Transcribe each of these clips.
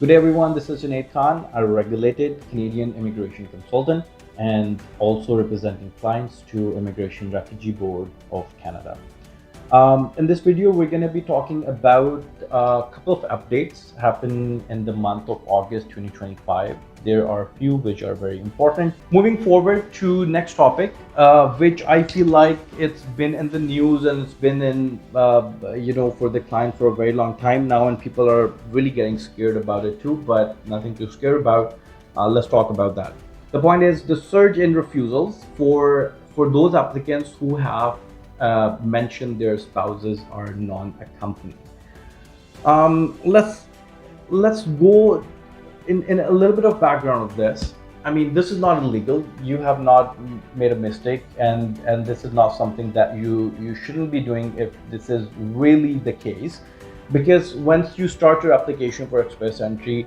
Good day, everyone. This is Junaid Khan, a regulated Canadian immigration consultant and also representing clients to Immigration Refugee Board of Canada. In this video, we're going to be talking about a couple of updates happened in the month of August 2025. There are a few which are very important. Moving forward to next topic, which I feel like it's been in the news and it's been in, for the client for a very long time now, and people are really getting scared about it too, but nothing to scare about. Let's talk about that. The point is the surge in refusals for those applicants who have mentioned their spouses are non-accompanying. Let's go in a little bit of background of this. I mean, this is not illegal. You have not made a mistake, and this is not something that you shouldn't be doing if this is really the case, because once you start your application for express entry,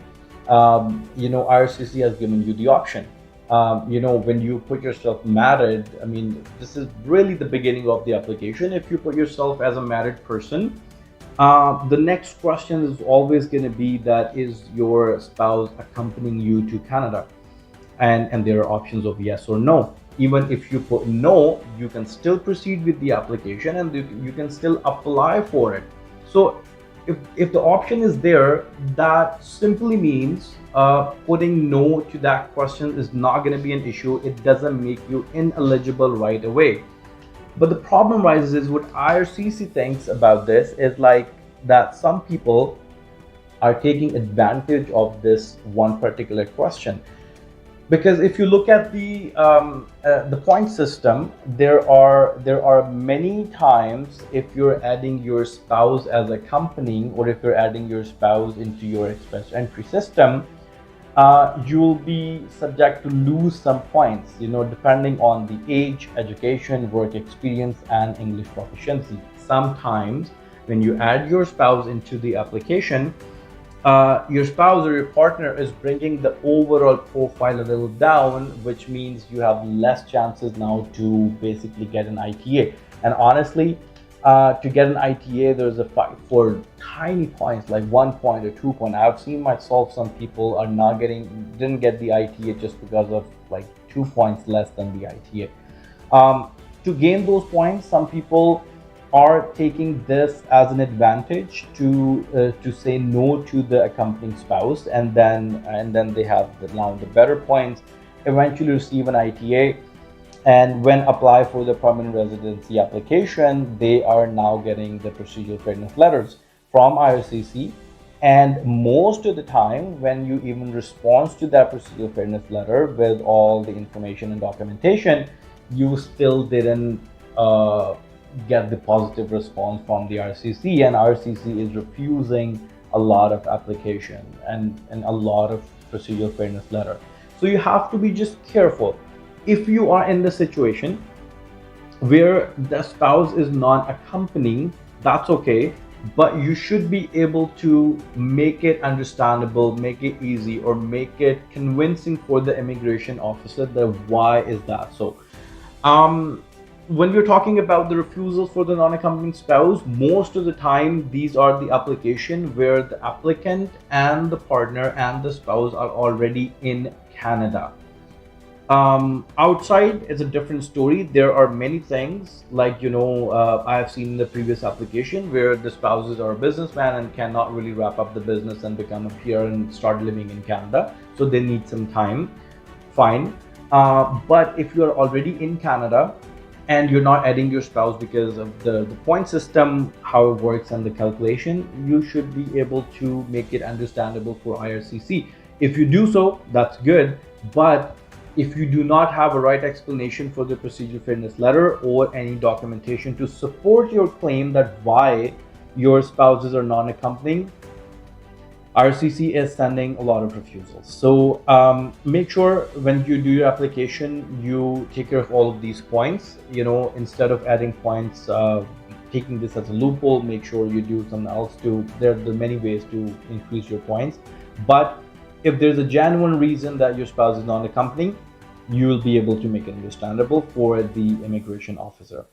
IRCC has given you the option. When you put yourself married, I mean, this is really the beginning of the application. If you put yourself as a married person, the next question is always going to be that is your spouse accompanying you to Canada? And there are options of yes or no. Even if you put no, you can still proceed with the application and you can still apply for it. So if the option is there, that simply means putting no to that question is not going to be an issue. It doesn't make you ineligible right away. But the problem rises is what IRCC thinks about this is like that some people are taking advantage of this one particular question. Because if you look at the point system, there are many times if you're adding your spouse as accompanying, or if you're adding your spouse into your express entry system, you'll be subject to lose some points, depending on the age, education, work experience, and English proficiency. Sometimes when you add your spouse into the application, your spouse or your partner is bringing the overall profile a little down, which means you have less chances now to basically get an ITA. And honestly, to get an ITA, there's a fight for tiny points, like 1 point or 2 point. I've seen myself, some people are didn't get the ITA just because of like 2 points less than the ITA. To gain those points, some people are taking this as an advantage to say no to the accompanying spouse, and then they have now the better points, eventually receive an ITA, and when apply for the permanent residency application, they are now getting the procedural fairness letters from IRCC. And most of the time, when you even respond to that procedural fairness letter with all the information and documentation, you still didn't get the positive response from the RCC, and RCC is refusing a lot of application and a lot of procedural fairness letter. So you have to be just careful. If you are in the situation where the spouse is non-accompanying, that's okay, but you should be able to make it understandable, make it easy, or make it convincing for the immigration officer that why is that so. When we're talking about the refusals for the non-accompanying spouse, most of the time these are the application where the applicant and the partner and the spouse are already in Canada. Outside, it's a different story. There are many things like, I have seen in the previous application where the spouses are a businessman and cannot really wrap up the business and become a PR and start living in Canada. So they need some time. Fine. But if you're already in Canada and you're not adding your spouse because of the point system, how it works and the calculation, you should be able to make it understandable for IRCC. If you do so, that's good. But if you do not have a right explanation for the procedural fairness letter or any documentation to support your claim that why your spouses are non-accompanying, RCC is sending a lot of refusals. So make sure when you do your application, you take care of all of these points. Instead of adding points, taking this as a loophole, make sure you do something else too. There are many ways to increase your points. But if there's a genuine reason that your spouse is non-accompanying, you will be able to make it understandable for the immigration officer.